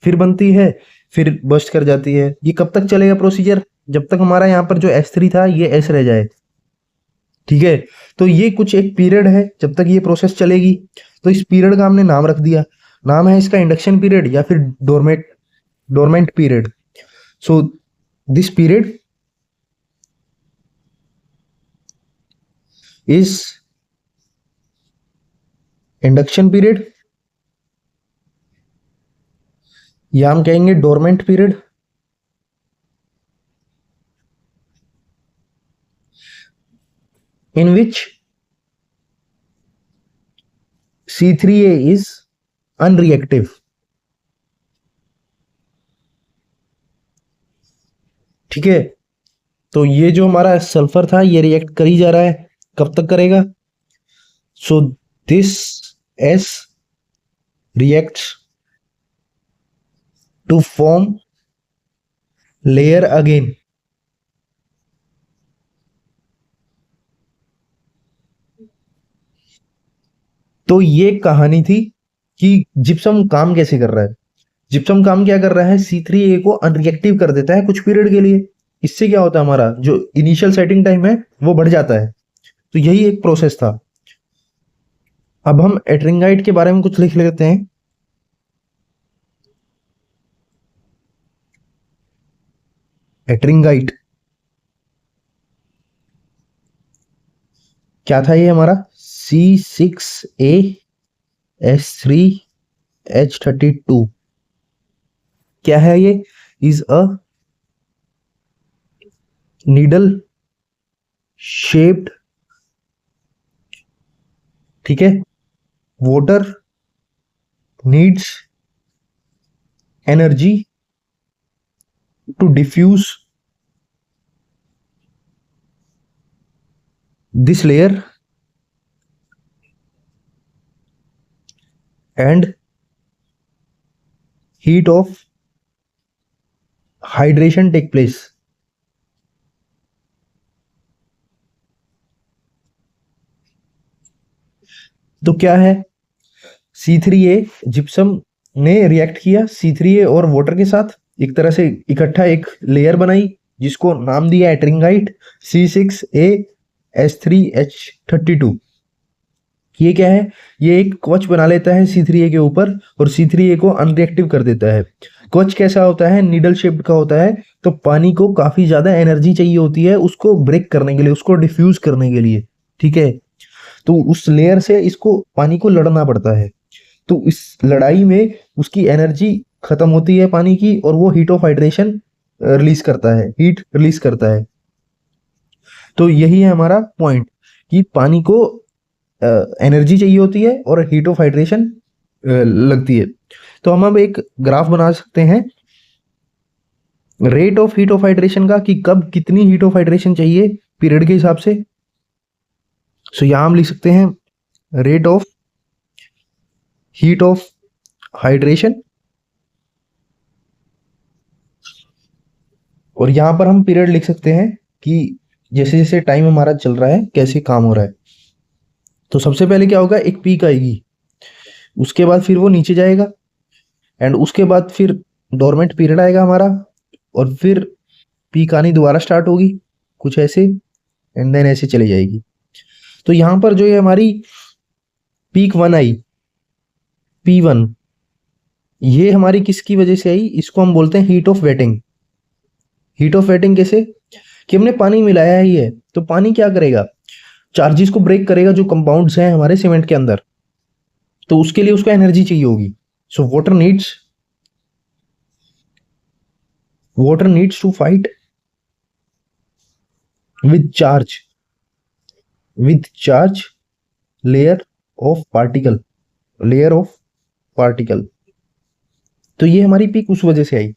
फिर बनती है, फिर बस्ट कर जाती है। ये कब तक चलेगा प्रोसीजर, जब तक हमारा यहाँ पर जो S3 था ये S रह जाए। ठीक है, तो ये कुछ एक पीरियड है जब तक ये प्रोसेस चलेगी। तो इस पीरियड का हमने नाम रख दिया, नाम है इसका इंडक्शन पीरियड या फिर dormant period. So this period is induction period, या हम कहेंगे dormant period. in which C3A is unreactive। ठीक है, तो ये जो हमारा सल्फर था ये रिएक्ट कर ही जा रहा है, कब तक करेगा। So this S reacts to form layer again। तो ये कहानी थी कि जिप्सम काम कैसे कर रहा है। जिप्सम काम क्या कर रहा है, C3A को अनरिएक्टिव कर देता है कुछ पीरियड के लिए। इससे क्या होता है, हमारा जो इनिशियल सेटिंग टाइम है वो बढ़ जाता है। तो यही एक प्रोसेस था। अब हम एट्रिंगाइट के बारे में कुछ लिख लेते हैं। एट्रिंगाइट क्या था, ये हमारा C6AS3H32 क्या है, ये इज अ नीडल शेप्ड, ठीक है, water needs energy to diffuse this layer and heat of hydration take place। तो क्या है, C3A जिप्सम ने रिएक्ट किया C3A और वाटर के साथ, एक तरह से इकट्ठा एक लेयर बनाई जिसको नाम दिया एट्रिंगाइट C6A S3H32। ये क्या है, ये एक कवच बना लेता है C3A के ऊपर और C3A को अनरिएक्टिव कर देता है। कवच कैसा होता है, नीडल शेप्ड का होता है, तो पानी को काफी ज्यादा एनर्जी चाहिए होती है उसको ब्रेक करने के लिए, उसको डिफ्यूज करने के लिए, ठीक है। तो उस लेयर से इसको पानी को लड़ना पड़ता है, तो इस लड़ाई में उसकी एनर्जी खत्म होती है पानी की और वो हीट ऑफ हाइड्रेशन रिलीज करता है, हीट रिलीज करता है। तो यही है हमारा पॉइंट कि पानी को एनर्जी चाहिए होती है और हीट ऑफ हाइड्रेशन लगती है। तो हम अब एक ग्राफ बना सकते हैं rate of heat of hydration का, कि कब कितनी हीट ऑफ हाइड्रेशन चाहिए पीरियड के हिसाब से। सो यहां हम लिख सकते हैं rate of heat of hydration, और यहां पर हम पीरियड लिख सकते हैं कि जैसे जैसे टाइम हमारा चल रहा है कैसे काम हो रहा है। तो सबसे पहले क्या होगा, एक पीक आएगी, उसके बाद फिर वो नीचे जाएगा, एंड उसके बाद फिर डोरमेंट पीरियड आएगा हमारा, और फिर पीक आनी दोबारा स्टार्ट होगी कुछ ऐसे, एंड देन ऐसे चली जाएगी। तो यहां पर जो ये हमारी पीक 1 आई, P1, ये हमारी किसकी वजह से आई, इसको हम बोलते हैं heat of waiting. Heat of waiting कैसे, कि हमने पानी मिलाया ही है, तो पानी क्या करेगा, चार्जेस को ब्रेक करेगा जो कंपाउंड्स हैं हमारे सीमेंट के अंदर, तो उसके लिए उसको एनर्जी चाहिए होगी। So water needs to fight with charge layer of particle. तो ये हमारी पीक उस वजह से आई,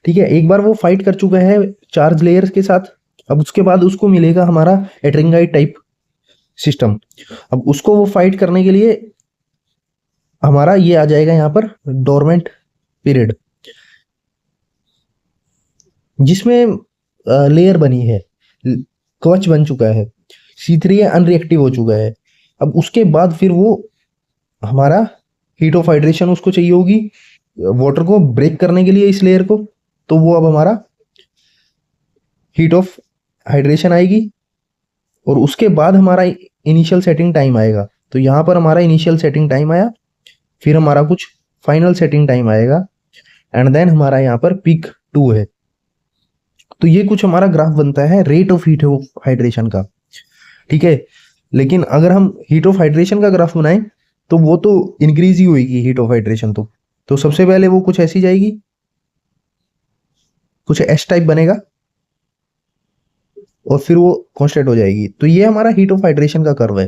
ठीक है। एक बार वो फाइट कर चुका है चार्ज लेयर्स के साथ, अब उसके बाद उसको मिलेगा हमारा एट्रिंगाइट टाइप सिस्टम। अब उसको वो फाइट करने के लिए हमारा ये आ जाएगा यहाँ पर डोरमेंट पीरियड, जिसमें लेयर बनी है, कवच बन चुका है, C3 अनरिएक्टिव हो चुका है। अब उसके बाद फिर वो हमारा हीट ऑफ हाइड्रेशन उसको चाहिए होगी वाटर को ब्रेक करने के लिए, इस लेयर को, तो वो अब हमारा हीट ऑफ हाइड्रेशन आएगी, और उसके बाद हमारा इनिशियल सेटिंग टाइम आएगा। तो यहाँ पर हमारा इनिशियल सेटिंग टाइम आया, फिर हमारा कुछ फाइनल सेटिंग टाइम आएगा, एंड देन हमारा यहाँ पर पीक 2 है। तो ये कुछ हमारा ग्राफ बनता है rate of heat of hydration का, ठीक है। लेकिन अगर हम हीट ऑफ हाइड्रेशन का ग्राफ बनाएं तो वो तो इंक्रीज ही होगी हीट ऑफ हाइड्रेशन, तो सबसे पहले वो कुछ ऐसी जाएगी, कुछ एस टाइप बनेगा, और फिर वो कांस्टेंट हो जाएगी। तो ये हमारा हीट ऑफ हाइड्रेशन का कर्व है।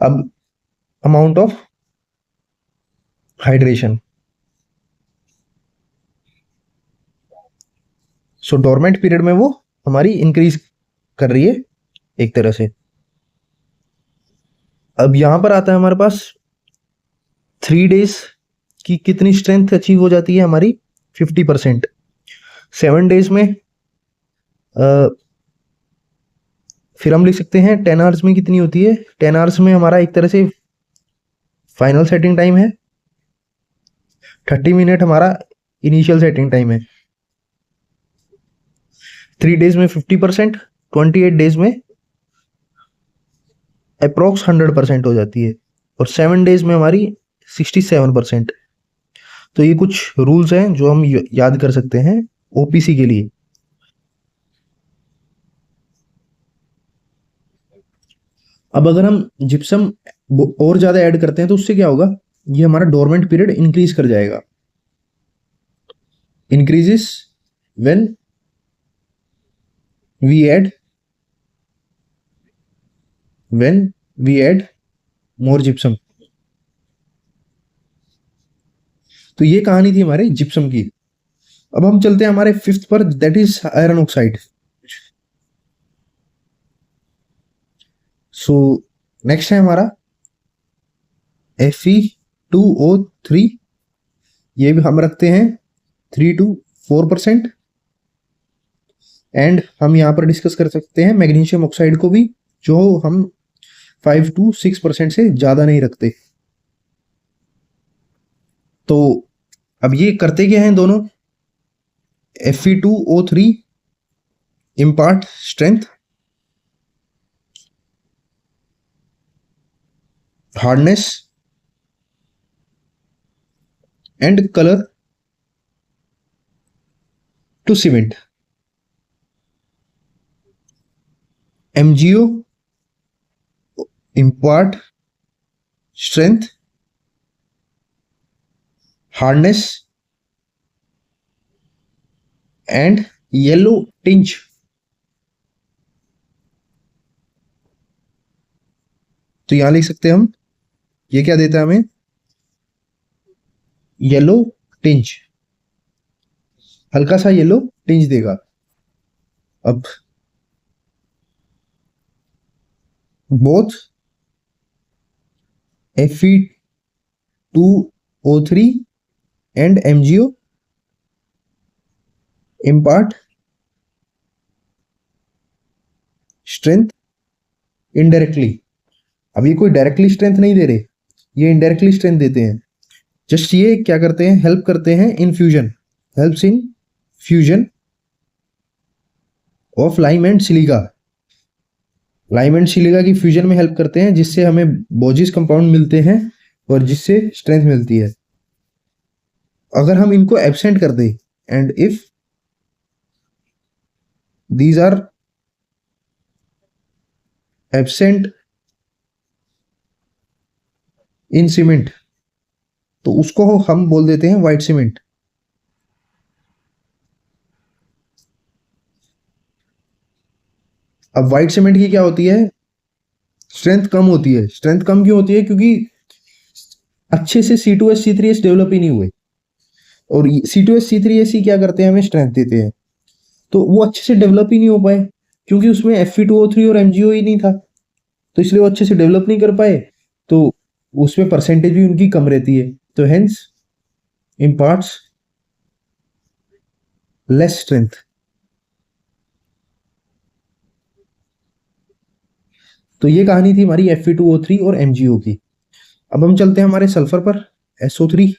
अब amount of hydration, so dormant period में वो हमारी इंक्रीज कर रही है एक तरह से। अब यहां पर आता है हमारे पास 3 डेज की कितनी स्ट्रेंथ अचीव हो जाती है हमारी, 50%। 7 डेज में फिर हम लिख सकते हैं 10 आवर्स में कितनी होती है, 10 आवर्स में हमारा एक तरह से फाइनल सेटिंग टाइम है, 30 मिनट हमारा इनिशियल सेटिंग टाइम है। 3 डेज में 50%, 28 डेज में अप्रोक्स 100% हो जाती है, और 7 डेज में हमारी 67%। तो ये कुछ रूल्स हैं जो हम याद कर सकते हैं ओपीसी के लिए। अब अगर हम जिप्सम और ज्यादा ऐड करते हैं तो उससे क्या होगा, ये हमारा डोरमेंट पीरियड इंक्रीज कर जाएगा, increases when we add more gypsum. तो ये कहानी थी हमारे जिप्सम की। अब हम चलते हैं हमारे 5th पर, that is iron oxide. So next है हमारा Fe2O3, ये भी हम रखते हैं 3 to 4%। एंड हम यहाँ पर डिस्कस कर सकते हैं मैग्नीशियम ऑक्साइड को भी, जो हम 5 to 6% से ज्यादा नहीं रखते। तो अब ये करते क्या हैं दोनों, Fe2O3 impart strength, hardness, and color to cement. MgO impart strength, hardness, and yellow tinge. तो यहां लिख सकते हैं हम, ये क्या देता है हमें, येलो टिंज, हल्का सा येलो टिंज देगा। अब both Fe2O3 and MgO impart strength indirectly। अब ये कोई डायरेक्टली स्ट्रेंथ नहीं दे रहे, ये इनडायरेक्टली स्ट्रेंथ देते हैं। जस्ट ये क्या करते हैं, हेल्प करते हैं in fusion, helps in fusion of lime and silica. Lime and silica की फ्यूजन में हेल्प करते हैं, जिससे हमें बोजिस कंपाउंड मिलते हैं और जिससे स्ट्रेंथ मिलती है। अगर हम इनको एब्सेंट कर दें, and if these are absent in cement, तो उसको हम बोल देते हैं व्हाइट सीमेंट। अब व्हाइट सीमेंट की क्या होती है, स्ट्रेंथ कम होती है। स्ट्रेंथ कम क्यों होती है, क्योंकि अच्छे से C2S C3S डेवलप ही नहीं हुए, और C2S C3S ही क्या करते हैं, हमें स्ट्रेंथ देते हैं। तो वो अच्छे से डेवलप ही नहीं हो पाए, क्योंकि उसमें Fe2O3 और MgO ही नहीं था, तो इसलिए वो अच्छे से डेवलप नहीं कर पाए, तो उसमें परसेंटेज भी उनकी कम रहती है, तो हेंस इम्पार्ट्स लेस स्ट्रेंथ। तो ये कहानी थी हमारी Fe2O3 और MgO की। अब हम चलते हैं हमारे सल्फर पर, SO3,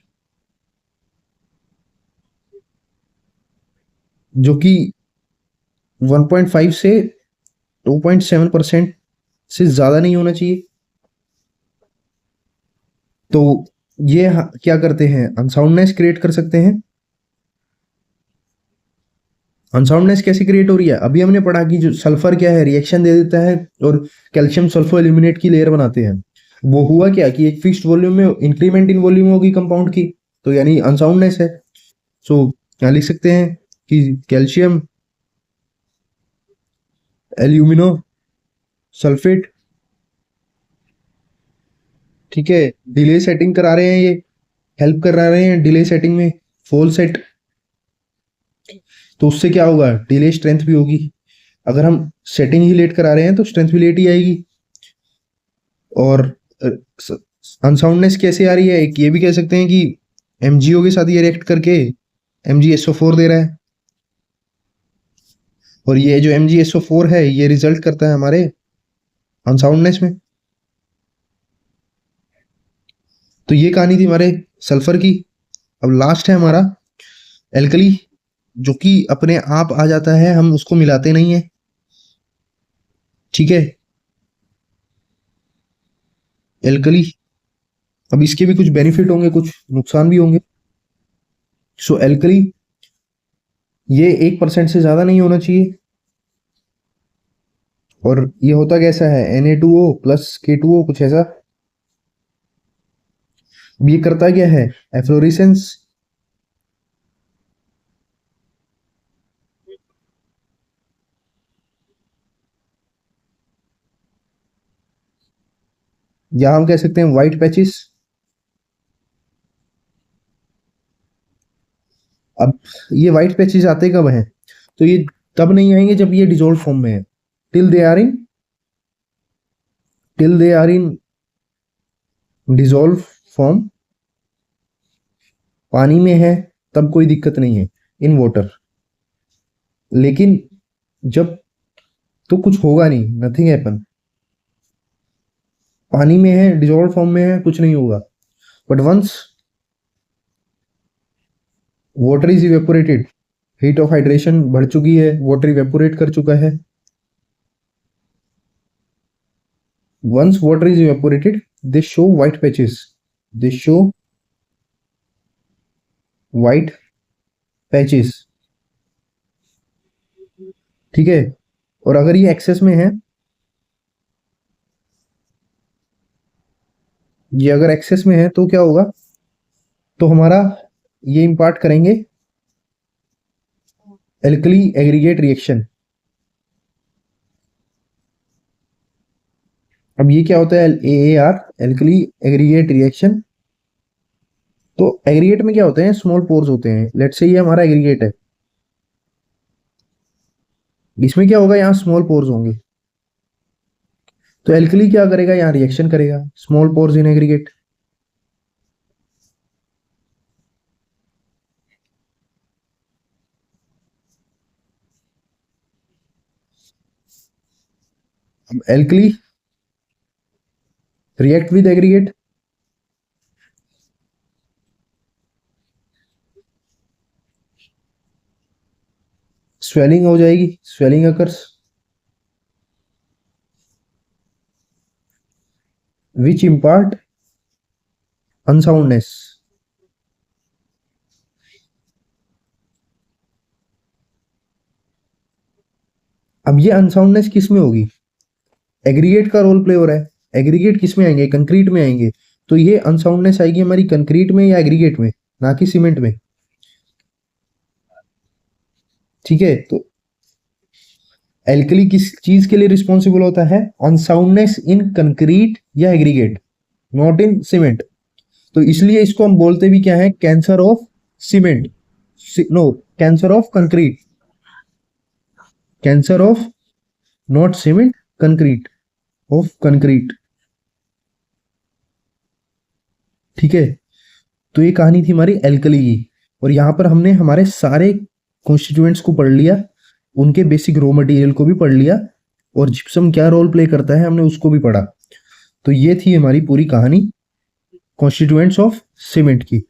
जो कि 1.5 से 2.7% से ज्यादा नहीं होना चाहिए। तो ये क्या करते हैं, अनसाउंडनेस क्रिएट कर सकते हैं। अनसाउंडनेस कैसे क्रिएट हो रही है, अभी हमने पढ़ा कि जो सल्फर क्या है, रिएक्शन दे देता है और कैल्शियम सल्फर एल्यूमिनेट की लेयर बनाते हैं। वो हुआ क्या कि एक फिक्स्ड वॉल्यूम में इंक्रीमेंट इन वॉल्यूम होगी कंपाउंड की, तो यानी अनसाउंडनेस है। सो क्या लिख सकते हैं कि कैल्शियम एल्यूमिनो सल्फेट, ठीक है, डिले सेटिंग करा रहे हैं, ये हेल्प करा रहे हैं डिले सेटिंग में, फोल सेट। तो उससे क्या होगा, डिले स्ट्रेंथ भी होगी। अगर हम सेटिंग ही लेट करा रहे हैं तो स्ट्रेंथ भी लेट ही आएगी। और अनसाउंडनेस कैसे आ रही है, एक ये भी कह सकते हैं कि MgO के साथ ये रिएक्ट करके MgSO4 दे रहा है, और ये जो MgSO4 है ये रिजल्ट करता है हमारे अनसाउंडनेस में। तो ये कहानी थी हमारे सल्फर की। अब लास्ट है हमारा एल्कली, जो कि अपने आप आ जाता है, हम उसको मिलाते नहीं है, ठीक है, एल्कली। अब इसके भी कुछ बेनिफिट होंगे, कुछ नुकसान भी होंगे। सो एल्कली, ये 1% से ज्यादा नहीं होना चाहिए। और ये होता कैसा है, Na2O प्लस K2O, कुछ ऐसा। ये करता क्या है, एफ्लोरेसेंस, या हम कह सकते हैं व्हाइट पैचेस। अब ये व्हाइट पैचेस आते कब हैं, तो ये तब नहीं आएंगे जब ये डिजोल्व फॉर्म में है। Till they are in till they are in dissolve form, पानी में है, तब कोई दिक्कत नहीं है, इन वाटर। लेकिन जब, तो कुछ होगा नहीं, नथिंग हैपन। पानी में है, डिजोल्व फॉर्म में है, कुछ नहीं होगा। But once water is evaporated, heat of hydration बढ़ चुकी है, वाटर इवेपोरेट कर चुका है। Once water is evaporated they show white patches, they show white patches, ठीक है। और अगर ये एक्सेस में है, ये अगर एक्सेस में है तो क्या होगा, तो हमारा ये इंपार्ट करेंगे एल्कली एग्रीगेट रिएक्शन। अब ये क्या होता है, AAR एल्कली एग्रीगेट रिएक्शन। तो एग्रीगेट में क्या होते हैं, स्मॉल पोर्स होते हैं। लेट्स से ये हमारा एग्रीगेट है, इसमें क्या होगा, यहाँ स्मॉल पोर्स होंगे। तो एल्कली क्या करेगा, यहाँ रिएक्शन करेगा, small pores in aggregate. Alkali react with aggregate, swelling हो जाएगी, स्वेलिंग अकर्स, विच इम्पार्ट अनसाउंडनेस। अब ये अनसाउंडनेस किस में होगी, एग्रीगेट का रोल प्ले हो रहा है। एग्रीगेट किस में आएंगे, कंक्रीट में आएंगे। तो ये अनसाउंडनेस आएगी हमारी कंक्रीट में या एग्रीगेट में, ना कि सीमेंट में, ठीक है। तो एल्कली किस चीज के लिए रिस्पॉन्सिबल होता है, अनसाउंडनेस इन कंक्रीट या एग्रीगेट, नॉट इन सीमेंट। तो इसलिए इसको हम बोलते भी क्या है, cancer of cement, no cancer of concrete, cancer of not cement concrete, of concrete, ठीक है। तो ये कहानी थी हमारी एल्कली की, और यहां पर हमने हमारे सारे कॉन्स्टिट्यूएंट्स को पढ़ लिया, उनके बेसिक रॉ मटेरियल को भी पढ़ लिया, और जिप्सम क्या रोल प्ले करता है हमने उसको भी पढ़ा। तो ये थी हमारी पूरी कहानी कॉन्स्टिट्यूएंट्स ऑफ सीमेंट की।